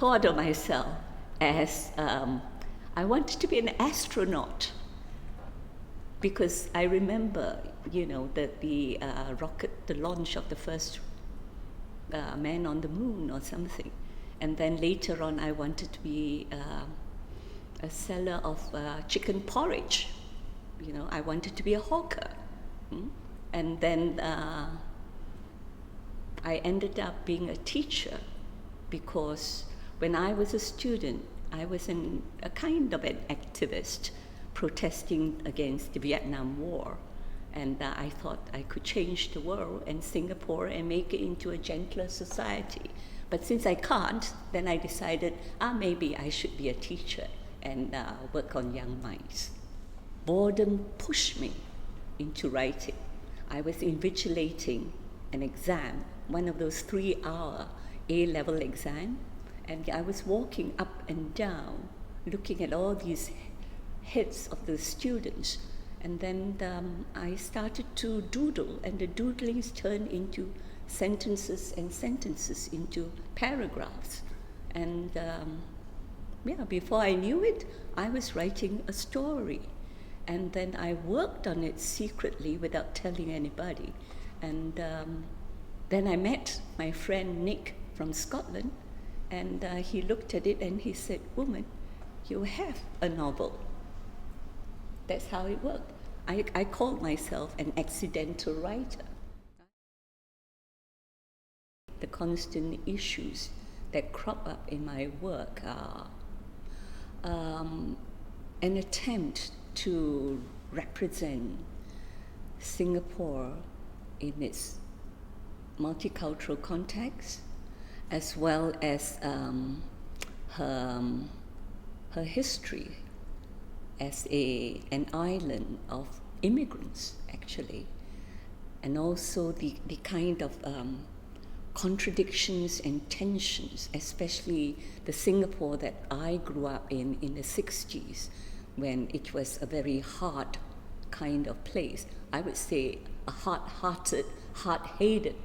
thought of myself as I wanted to be an astronaut, because I remember, the rocket, the launch of the first man on the moon or something. And then later on, I wanted to be a seller of chicken porridge. I wanted to be a hawker. And then I ended up being a teacher, because when I was a student, I was a kind of an activist protesting against the Vietnam War. And I thought I could change the world and Singapore and make it into a gentler society. But since I can't, then I decided, maybe I should be a teacher and work on young minds. Boredom pushed me into writing. I was invigilating an exam, one of those 3-hour A-level exams, and I was walking up and down, looking at all these heads of the students. And then I started to doodle, and the doodlings turned into sentences and sentences into paragraphs. And before I knew it, I was writing a story. And then I worked on it secretly without telling anybody. And then I met my friend Nick from Scotland, and he looked at it and he said, "Woman, you have a novel." That's how it worked. I called myself an accidental writer. The constant issues that crop up in my work are an attempt to represent Singapore in its multicultural context, as well as her history as an island of immigrants, actually, and also the kind of contradictions and tensions, especially the Singapore that I grew up in the 60s, when it was a very hard kind of place. I would say a hard-hearted, hard-headed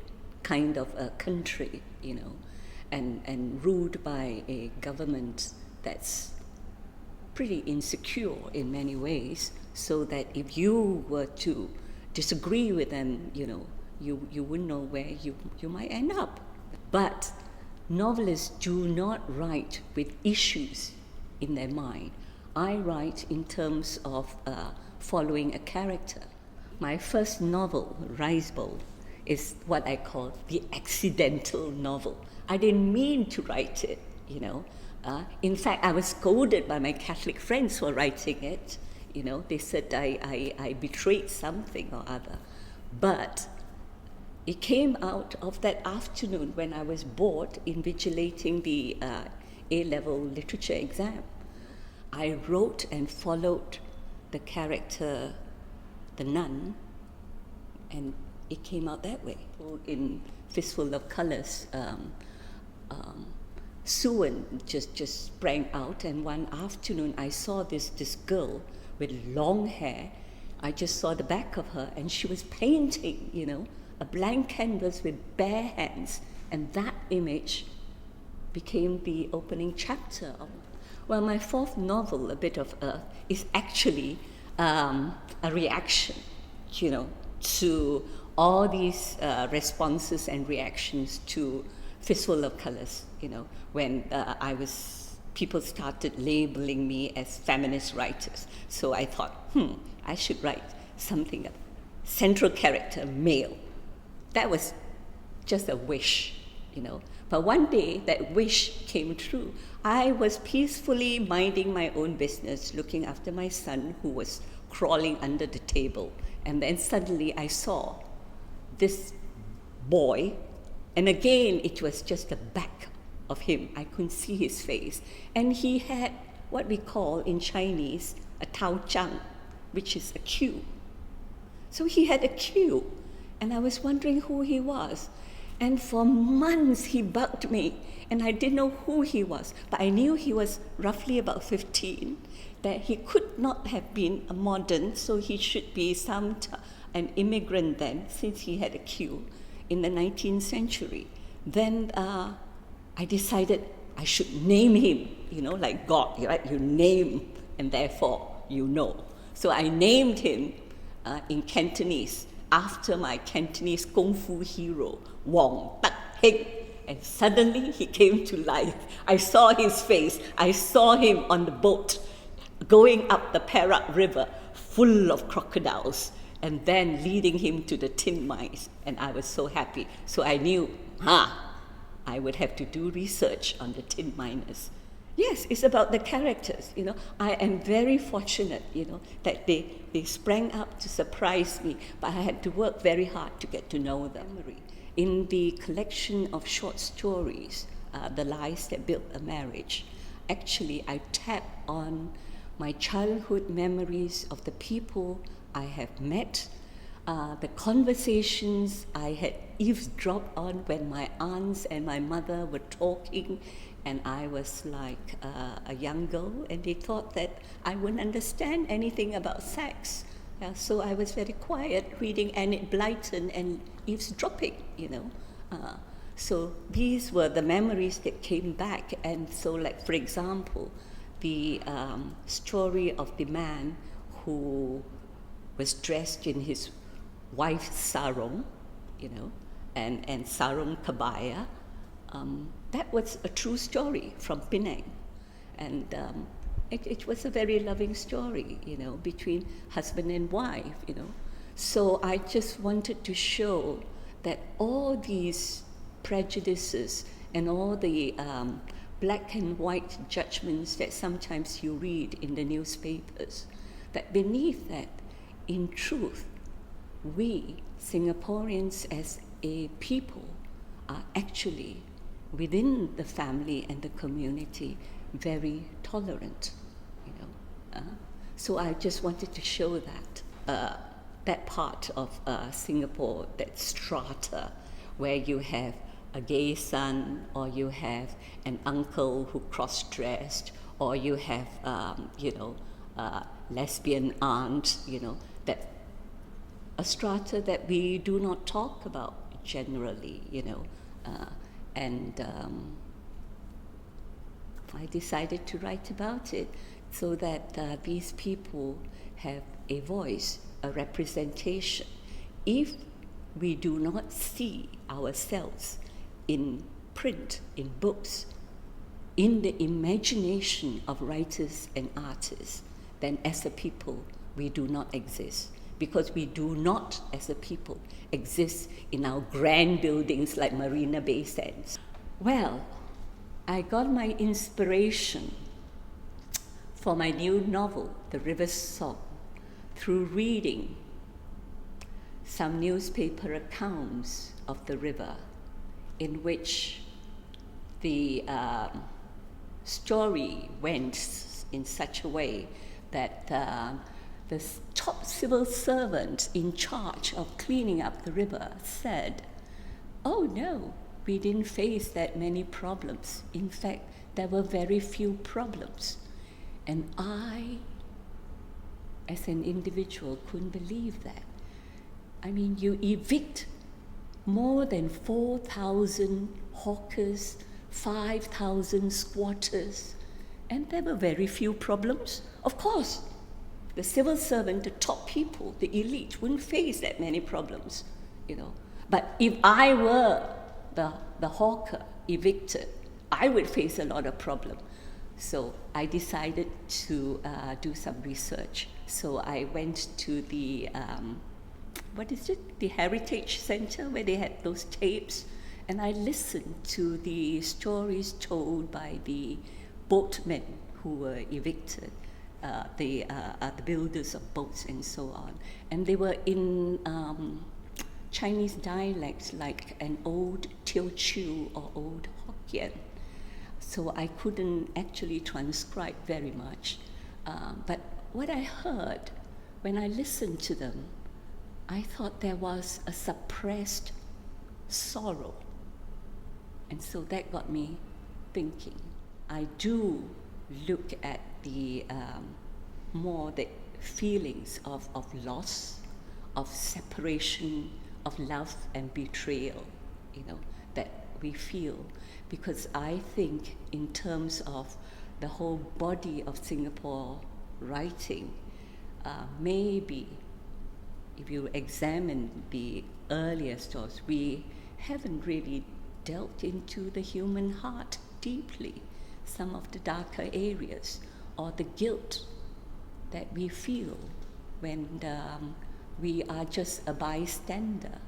kind of a country, and ruled by a government that's pretty insecure in many ways, so that if you were to disagree with them, you wouldn't know where you might end up. But novelists do not write with issues in their mind. I write in terms of following a character. My first novel, Rice Bowl, is what I call the accidental novel. I didn't mean to write it, in fact, I was scolded by my Catholic friends for writing it. They said I betrayed something or other. But it came out of that afternoon when I was bored invigilating the A-level literature exam. I wrote and followed the character, the nun, and it came out that way. In Fistful of Colors, Suchen just sprang out, and one afternoon I saw this girl with long hair. I just saw the back of her, and she was painting, a blank canvas with bare hands, and that image became the opening chapter of. Well, my fourth novel, A Bit of Earth, is actually a reaction, to all these responses and reactions to Fistful of Colors, when people started labeling me as feminist writers. So I thought, I should write something, central character, male. That was just a wish, But one day, that wish came true. I was peacefully minding my own business, looking after my son, who was crawling under the table. And then suddenly I saw this boy, and again, it was just the back of him. I couldn't see his face. And he had what we call in Chinese a tao chang, which is a queue. So he had a queue, and I was wondering who he was. And for months he bugged me, and I didn't know who he was. But I knew he was roughly about 15, that he could not have been a modern, so he should be an immigrant then, since he had a queue in the 19th century. Then I decided I should name him, like God, right? You name, and therefore you know. So I named him in Cantonese after my Cantonese Kung Fu hero, Wong Tak Heng. And suddenly he came to life. I saw his face. I saw him on the boat going up the Perak River full of crocodiles and then leading him to the tin mines. And I was so happy. So I knew, I would have to do research on the tin miners. Yes, it's about the characters, I am very fortunate, that they sprang up to surprise me, but I had to work very hard to get to know them. In the collection of short stories, The Lies That Built a Marriage, actually I tap on my childhood memories of the people I have met, the conversations I had eavesdropped on when my aunts and my mother were talking, and I was like a young girl, and they thought that I wouldn't understand anything about sex. So I was very quiet, reading Enid Blyton and eavesdropping, So these were the memories that came back. And so, like, for example, the story of the man who was dressed in his wife's sarong, and sarong kabaya, that was a true story from Penang. And it was a very loving story, between husband and wife, So I just wanted to show that all these prejudices and all the black and white judgments that sometimes you read in the newspapers, that beneath that, in truth, we Singaporeans as a people are actually, within the family and the community, very tolerant, So I just wanted to show that part of Singapore, that strata, where you have a gay son, or you have an uncle who cross-dressed, or you have, lesbian aunt, that a strata that we do not talk about generally, I decided to write about it so that these people have a voice, a representation. If we do not see ourselves in print, in books, in the imagination of writers and artists, then as a people, we do not exist. Because we do not, as a people, exist in our grand buildings like Marina Bay Sands. Well, I got my inspiration for my new novel, The River's Song, through reading some newspaper accounts of the river, in which the story went in such a way that the top civil servant in charge of cleaning up the river said, "Oh no, we didn't face that many problems. In fact, there were very few problems." And I, as an individual, couldn't believe that. I mean, you evict more than 4,000 hawkers, 5,000 squatters, and there were very few problems. Of course, the civil servant, the top people, the elite, wouldn't face that many problems, But if I were the hawker evicted, I would face a lot of problems. So I decided to do some research. So I went to the, the Heritage Center, where they had those tapes, and I listened to the stories told by the boatmen who were evicted, the builders of boats and so on. And they were in Chinese dialects, like an old Teochew or old Hokkien. So I couldn't actually transcribe very much. But what I heard when I listened to them, I thought there was a suppressed sorrow. And so that got me thinking. I do look at the more the feelings of loss, of separation, of love and betrayal, that we feel, because I think in terms of the whole body of Singapore writing, maybe if you examine the earlier stories, we haven't really delved into the human heart deeply, some of the darker areas, or the guilt that we feel when we are just a bystander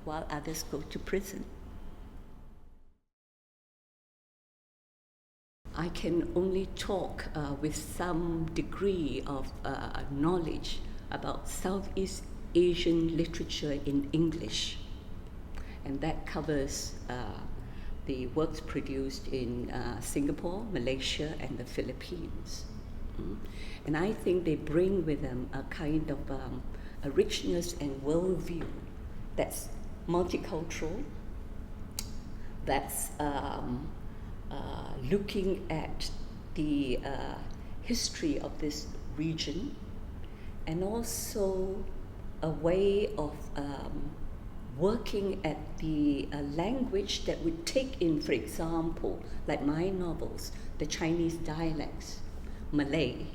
while others go to prison. I can only talk with some degree of knowledge about Southeast Asian literature in English, and that covers the works produced in Singapore, Malaysia, and the Philippines. And I think they bring with them a kind of a richness and worldview that's multicultural, that's looking at the history of this region, and also a way of working at the language that would take in, for example, like my novels, the Chinese dialects, Malay,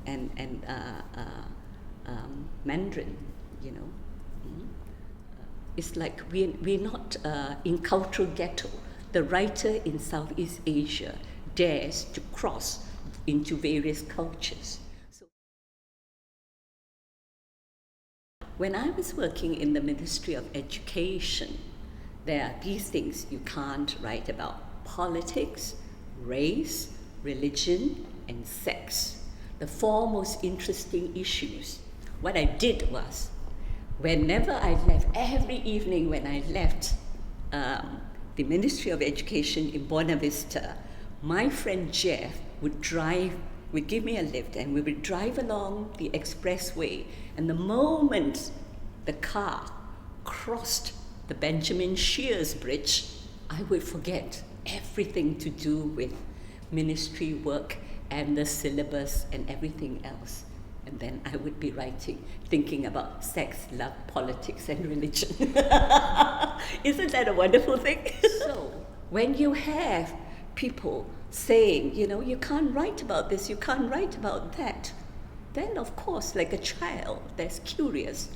and Mandarin, It's like we're not in cultural ghetto. The writer in Southeast Asia dares to cross into various cultures. So, when I was working in the Ministry of Education, there are these things you can't write about: politics, race, religion, and sex. The four most interesting issues. What I did was, whenever I left, every evening when I left the Ministry of Education in Buona Vista, my friend Jeff would give me a lift, and we would drive along the expressway, and the moment the car crossed the Benjamin Shears Bridge, I would forget everything to do with ministry work and the syllabus and everything else. And then I would be writing, thinking about sex, love, politics, and religion. Isn't that a wonderful thing? So, when you have people saying, you can't write about this, you can't write about that, then of course, like a child that's curious,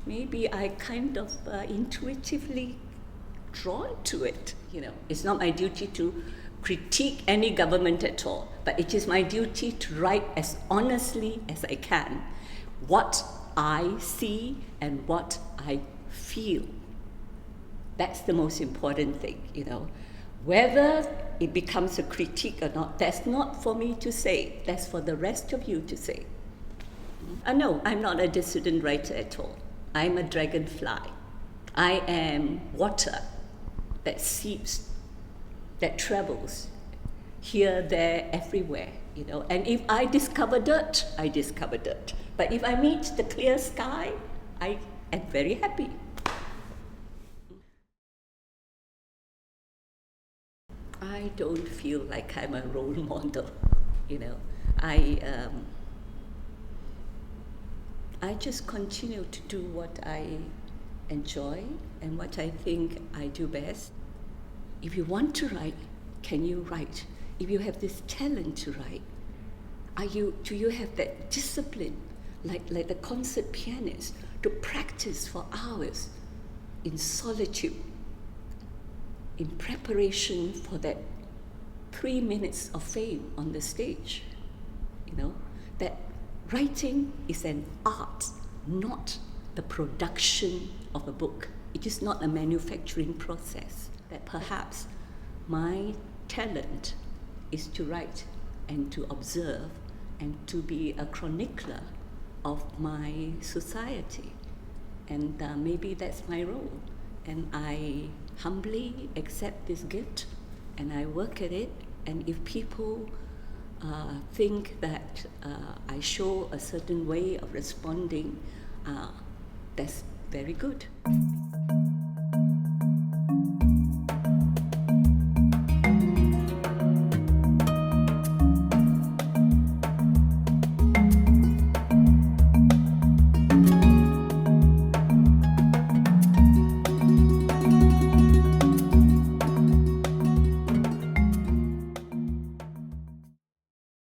maybe I kind of intuitively drawn to it. It's not my duty to critique any government at all, but it is my duty to write as honestly as I can what I see and what I feel. That's the most important thing, Whether it becomes a critique or not, that's not for me to say. That's for the rest of you to say. No, I'm not a dissident writer at all. I'm a dragonfly. I am water that seeps, that travels here, there, everywhere, And if I discover dirt, I discover dirt. But if I meet the clear sky, I am very happy. I don't feel like I'm a role model, I just continue to do what I enjoy and what I think I do best. If you want to write, can you write? If you have this talent to write, do you have that discipline, like the concert pianist, to practice for hours in solitude, in preparation for that 3 minutes of fame on the stage? That writing is an art, not the production of a book. It is not a manufacturing process. That perhaps my talent is to write and to observe and to be a chronicler of my society. And maybe that's my role. And I humbly accept this gift, and I work at it. And if people think that I show a certain way of responding, that's very good.